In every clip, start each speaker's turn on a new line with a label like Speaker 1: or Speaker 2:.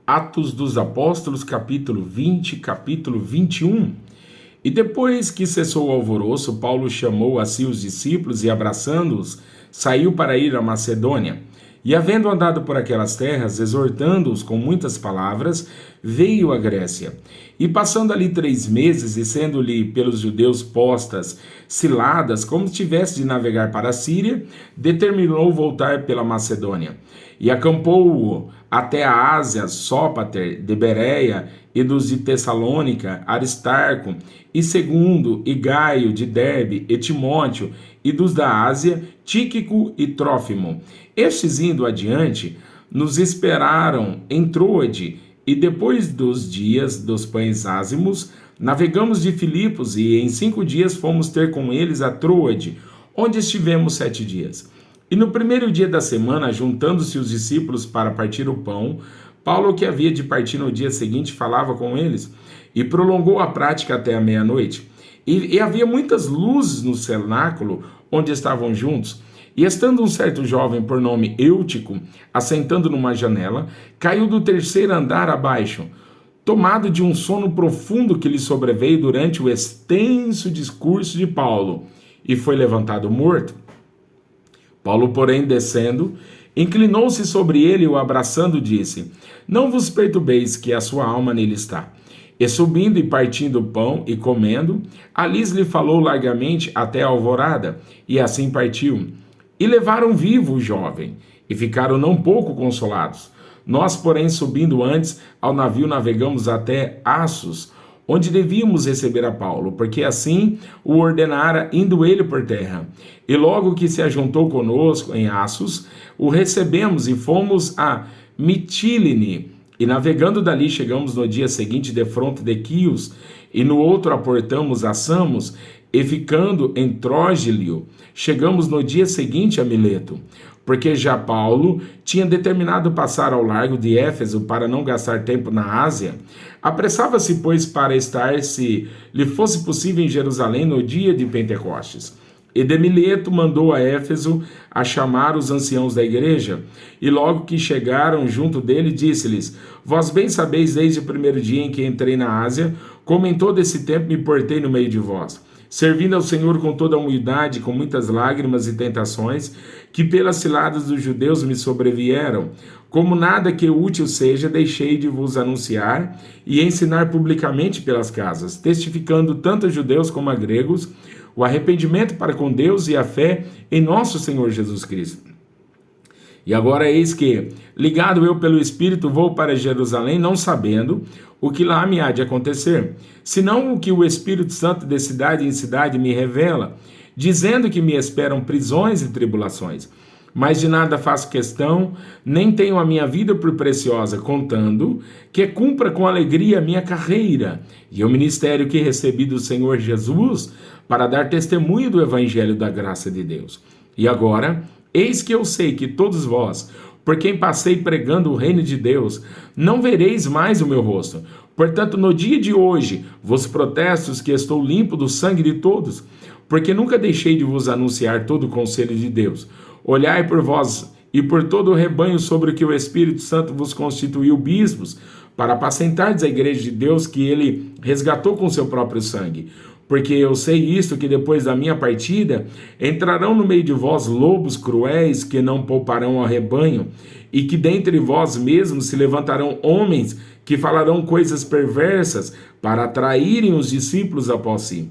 Speaker 1: Atos dos Apóstolos, capítulo 20, capítulo 21. E depois que cessou o alvoroço, Paulo chamou a si os discípulos e, abraçando-os, saiu para ir à Macedônia. E, havendo andado por aquelas terras, exortando-os com muitas palavras, veio à Grécia. E, passando ali 3 meses, e sendo-lhe pelos judeus postas ciladas, como se tivesse de navegar para a Síria, determinou voltar pela Macedônia. E acampou até a Ásia, Sópater, de Bereia, e dos de Tessalônica, Aristarco, e Segundo, e Gaio, de Derbe, e Timóteo, e dos da Ásia, Tíquico e Trófimo. Estes, indo adiante, nos esperaram em Troade, e depois dos dias dos pães ázimos, navegamos de Filipos, e em 5 dias fomos ter com eles a Troade, onde estivemos 7 dias. E no primeiro dia da semana, juntando-se os discípulos para partir o pão, Paulo, que havia de partir no dia seguinte, falava com eles, e prolongou a prática até a meia-noite. E havia muitas luzes no cenáculo onde estavam juntos. E estando um certo jovem por nome Eutico, assentando numa janela, caiu do 3º andar abaixo, tomado de um sono profundo que lhe sobreveio durante o extenso discurso de Paulo, e foi levantado morto. Paulo, porém, descendo, inclinou-se sobre ele e o abraçando disse: Não vos perturbeis, que a sua alma nele está. E subindo e partindo o pão e comendo, ali lhe falou largamente até a alvorada, e assim partiu. E levaram vivo o jovem, e ficaram não pouco consolados. Nós, porém, subindo antes ao navio, navegamos até Assos, onde devíamos receber a Paulo, porque assim o ordenara, indo ele por terra. E logo que se ajuntou conosco em Assos, o recebemos e fomos a Mitilene. E navegando dali, chegamos no dia seguinte defronte de Quios, e no outro aportamos a Samos, e ficando em Trógilio, chegamos no dia seguinte a Mileto, porque já Paulo tinha determinado passar ao largo de Éfeso para não gastar tempo na Ásia. Apressava-se, pois, para estar, se lhe fosse possível, em Jerusalém no dia de Pentecostes. E de Mileto mandou a Éfeso a chamar os anciãos da igreja, e logo que chegaram junto dele, disse-lhes: Vós bem sabeis desde o primeiro dia em que entrei na Ásia, como em todo esse tempo me portei no meio de vós, servindo ao Senhor com toda a humildade, com muitas lágrimas e tentações, que pelas ciladas dos judeus me sobrevieram. Como nada que útil seja, deixei de vos anunciar e ensinar publicamente pelas casas, testificando tanto a judeus como a gregos, o arrependimento para com Deus e a fé em nosso Senhor Jesus Cristo. E agora eis que, ligado eu pelo Espírito, vou para Jerusalém, não sabendo o que lá me há de acontecer, senão o que o Espírito Santo de cidade em cidade me revela, dizendo que me esperam prisões e tribulações. Mas de nada faço questão, nem tenho a minha vida por preciosa, contando que cumpra com alegria a minha carreira e o ministério que recebi do Senhor Jesus para dar testemunho do Evangelho da graça de Deus. E agora, eis que eu sei que todos vós, por quem passei pregando o reino de Deus, não vereis mais o meu rosto. Portanto, no dia de hoje, vos protesto que estou limpo do sangue de todos, porque nunca deixei de vos anunciar todo o conselho de Deus. Olhai por vós e por todo o rebanho sobre o que o Espírito Santo vos constituiu bispos, para apacentardes a igreja de Deus que ele resgatou com seu próprio sangue. Porque eu sei isto, que depois da minha partida, entrarão no meio de vós lobos cruéis, que não pouparão ao rebanho, e que dentre vós mesmos se levantarão homens, que falarão coisas perversas, para atraírem os discípulos após si.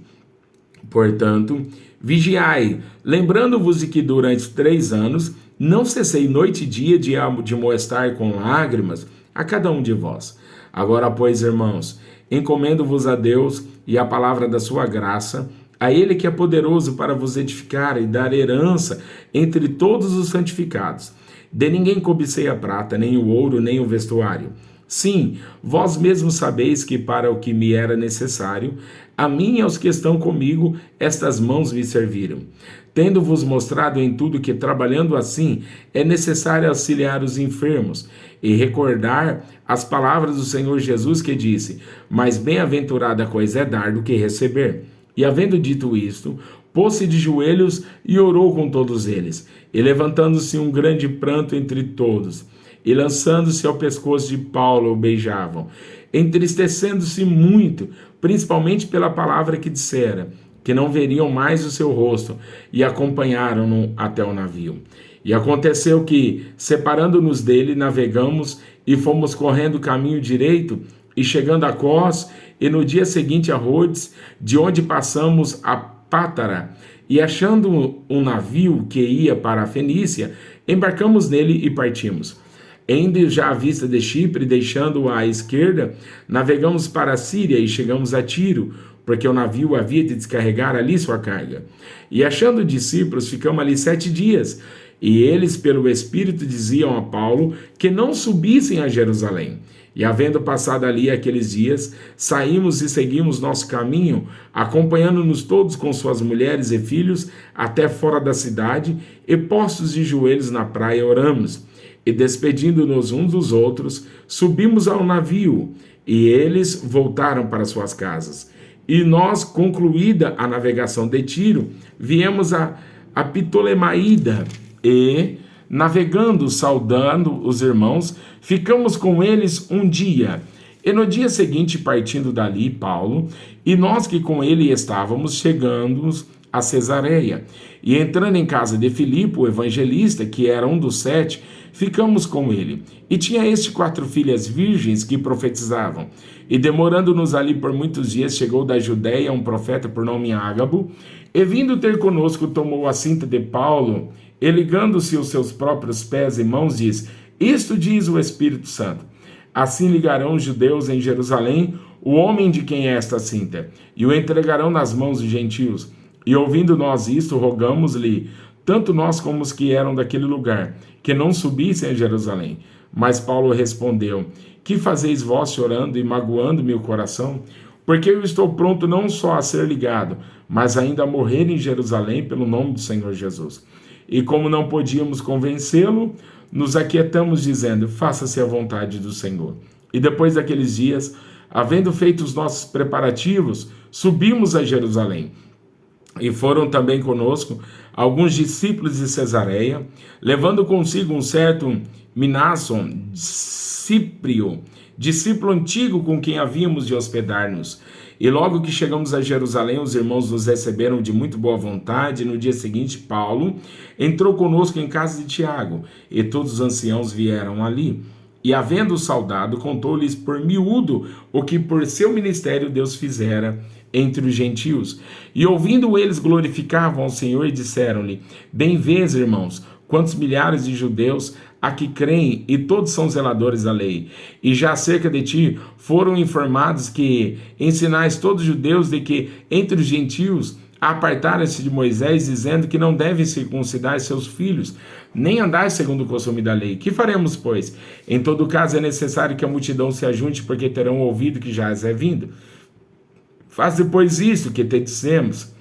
Speaker 1: Portanto, vigiai, lembrando-vos de que durante 3 anos, não cessei noite e dia de molestar com lágrimas a cada um de vós. Agora, pois, irmãos, encomendo-vos a Deus e a palavra da sua graça, a Ele que é poderoso para vos edificar e dar herança entre todos os santificados. De ninguém cobicei a prata, nem o ouro, nem o vestuário. Sim, vós mesmos sabeis que para o que me era necessário, a mim e aos que estão comigo, estas mãos me serviram. Tendo-vos mostrado em tudo que, trabalhando assim, é necessário auxiliar os enfermos, e recordar as palavras do Senhor Jesus que disse: mais bem-aventurada coisa é dar do que receber. E havendo dito isto, pôs-se de joelhos e orou com todos eles, e levantando-se um grande pranto entre todos. e lançando-se ao pescoço de Paulo, o beijavam, entristecendo-se muito, principalmente pela palavra que dissera, que não veriam mais o seu rosto, e acompanharam-no até o navio. E aconteceu que, separando-nos dele, navegamos e fomos correndo o caminho direito, e chegando a Cós, e no dia seguinte a Rhodes, de onde passamos a Pátara, e achando um navio que ia para a Fenícia, embarcamos nele e partimos. Indo já à vista de Chipre, deixando-o à esquerda, navegamos para a Síria e chegamos a Tiro, porque o navio havia de descarregar ali sua carga. E achando discípulos, ficamos ali 7 dias, e eles, pelo Espírito, diziam a Paulo que não subissem a Jerusalém. E havendo passado ali aqueles dias, saímos e seguimos nosso caminho, acompanhando-nos todos com suas mulheres e filhos, até fora da cidade, e postos de joelhos na praia, oramos. E despedindo-nos uns dos outros, subimos ao navio, e eles voltaram para suas casas. E nós, concluída a navegação de Tiro, viemos a Ptolemaída, e, navegando, saudando os irmãos, ficamos com eles um dia. E no dia seguinte, partindo dali, Paulo, e nós que com ele estávamos, chegando a Cesareia. E entrando em casa de Filipe, o evangelista, que era um dos 7, ficamos com ele. E tinha este 4 filhas virgens que profetizavam. E demorando-nos ali por muitos dias, chegou da Judéia um profeta por nome Ágabo, e vindo ter conosco, tomou a cinta de Paulo, e ligando-se os seus próprios pés e mãos, diz: Isto diz o Espírito Santo: assim ligarão os judeus em Jerusalém o homem de quem é esta cinta, e o entregarão nas mãos dos gentios. E ouvindo nós isto, rogamos-lhe, tanto nós como os que eram daquele lugar, que não subissem a Jerusalém. Mas Paulo respondeu: Que fazeis vós chorando e magoando-me o coração? Porque eu estou pronto não só a ser ligado, mas ainda a morrer em Jerusalém pelo nome do Senhor Jesus. E como não podíamos convencê-lo, nos aquietamos dizendo: faça-se a vontade do Senhor. E depois daqueles dias, havendo feito os nossos preparativos, subimos a Jerusalém. E foram também conosco alguns discípulos de Cesareia, levando consigo um certo Minasson, Cíprio, discípulo antigo com quem havíamos de hospedar-nos. E logo que chegamos a Jerusalém, os irmãos nos receberam de muito boa vontade. E no dia seguinte, Paulo entrou conosco em casa de Tiago, e todos os anciãos vieram ali. E havendo saudado, contou-lhes por miúdo o que por seu ministério Deus fizera entre os gentios. E ouvindo eles, glorificavam ao Senhor e disseram-lhe: Bem vês, irmãos, quantos milhares de judeus há que creem, e todos são zeladores da lei. E já acerca de ti foram informados que ensinais todos os judeus de que entre os gentios apartaram-se de Moisés, dizendo que não devem circuncidar seus filhos, nem andar segundo o costume da lei. Que faremos, pois? Em todo caso é necessário que a multidão se ajunte, porque terão ouvido que já é vindo. Faz depois isso que te dissemos.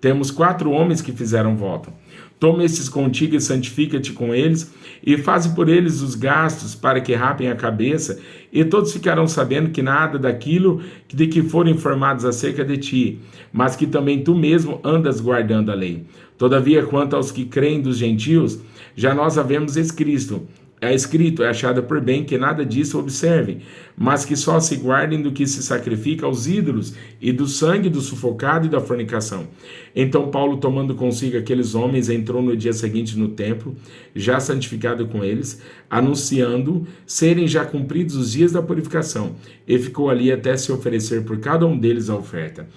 Speaker 1: Temos 4 homens que fizeram voto. Toma estes contigo e santifica-te com eles, e faze por eles os gastos para que rapem a cabeça, e todos ficarão sabendo que nada daquilo de que foram informados acerca de ti, mas que também tu mesmo andas guardando a lei. Todavia, quanto aos que creem dos gentios, já nós havemos escrito, é achado por bem que nada disso observem, mas que só se guardem do que se sacrifica aos ídolos, e do sangue do sufocado e da fornicação. Então Paulo, tomando consigo aqueles homens, entrou no dia seguinte no templo, já santificado com eles, anunciando serem já cumpridos os dias da purificação, e ficou ali até se oferecer por cada um deles a oferta.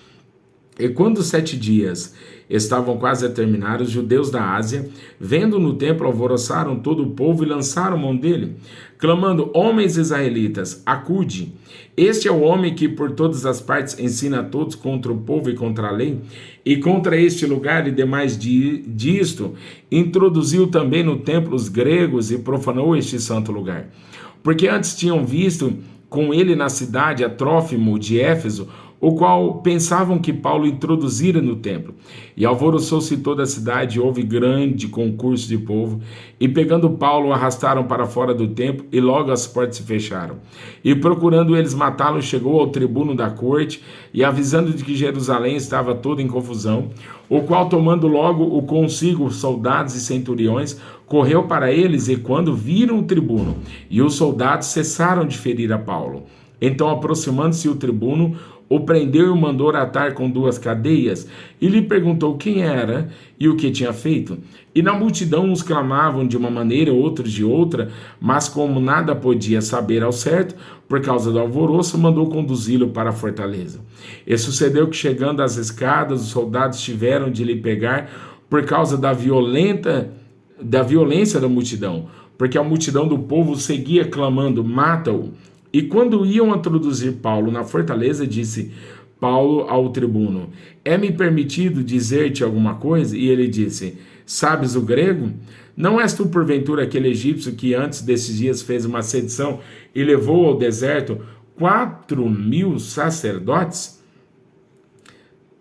Speaker 1: E quando os 7 dias estavam quase a terminar, os judeus da Ásia, vendo no templo, alvoroçaram todo o povo e lançaram mão dele, clamando: Homens israelitas, acude! Este é o homem que por todas as partes ensina a todos contra o povo e contra a lei, e contra este lugar e demais disto, introduziu também no templo os gregos e profanou este santo lugar. Porque antes tinham visto com ele na cidade a Trófimo de Éfeso, o qual pensavam que Paulo introduzira no templo. E alvoroçou-se toda a cidade, houve grande concurso de povo, e pegando Paulo, o arrastaram para fora do templo, e logo as portas se fecharam. E procurando eles matá-lo, chegou ao tribuno da corte, e avisando de que Jerusalém estava toda em confusão, o qual, tomando logo o consigo soldados e centuriões, correu para eles, e quando viram o tribuno e os soldados, cessaram de ferir a Paulo. Então, aproximando-se o tribuno, o prendeu e o mandou atar com 2 cadeias, e lhe perguntou quem era e o que tinha feito. E na multidão uns clamavam de uma maneira, outros de outra, mas como nada podia saber ao certo, por causa do alvoroço, mandou conduzi-lo para a fortaleza. E sucedeu que, chegando às escadas, os soldados tiveram de lhe pegar por causa da violência da multidão, porque a multidão do povo seguia clamando: mata-o. E quando iam introduzir Paulo na fortaleza, disse Paulo ao tribuno: é-me permitido dizer-te alguma coisa? E ele disse: sabes o grego? Não és tu porventura aquele egípcio que antes desses dias fez uma sedição e levou ao deserto 4.000 sacerdotes?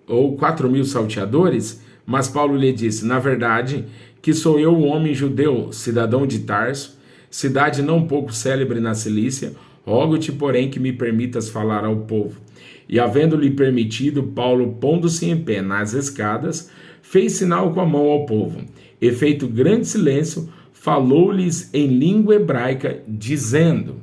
Speaker 1: Ou 4.000 salteadores? Mas Paulo lhe disse: na verdade, que sou eu um homem judeu, cidadão de Tarso, cidade não pouco célebre na Cilícia. Rogo-te, porém, que me permitas falar ao povo. E havendo-lhe permitido, Paulo, pondo-se em pé nas escadas, fez sinal com a mão ao povo. E feito grande silêncio, falou-lhes em língua hebraica, dizendo: